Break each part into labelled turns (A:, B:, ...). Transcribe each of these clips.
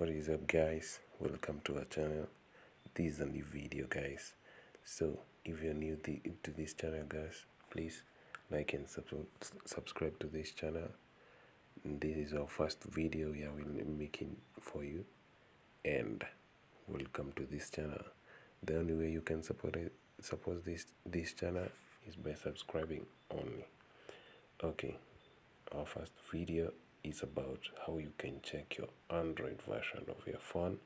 A: What is up, guys? Welcome to our channel. This is a new video, guys. So if you're new to this channel, guys, please like and subscribe to this channel. This is our first video we are making for you, and welcome to this channel. The only way you can support this channel is by subscribing only. Okay, our first video is about how you can check your Android version of your phone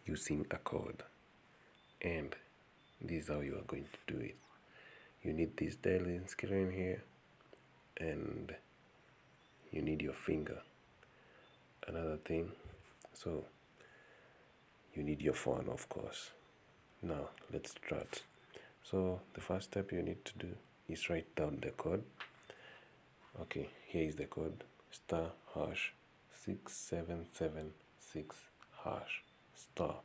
A: using a code, and this is how you are going to do it. You need this dialing screen here, and you need your finger. Another thing, so you need your phone, of course. Now let's start. So the first step you need to do is write down the code. Okay, here is the code: *#6776# star.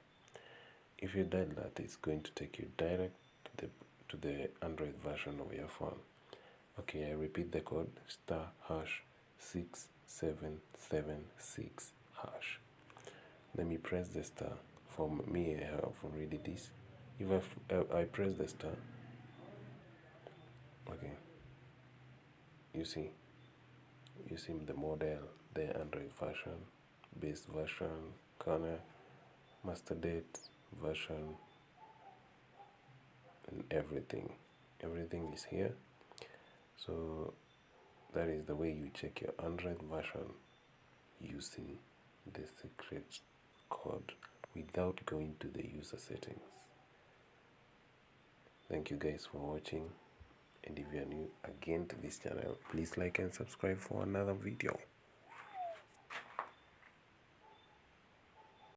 A: If you dial that, it's going to take you direct to the Android version of your phone. Okay, I repeat the code: *#6776#. Let me press the star. For me, I have already this. If I press the star, okay, you see the model, the Android version, base version, corner, master date version, and everything is here. So that is the way you check your Android version using the secret code without going to the user settings. Thank you guys for watching, and if you are new again to this channel, please like and subscribe for another video.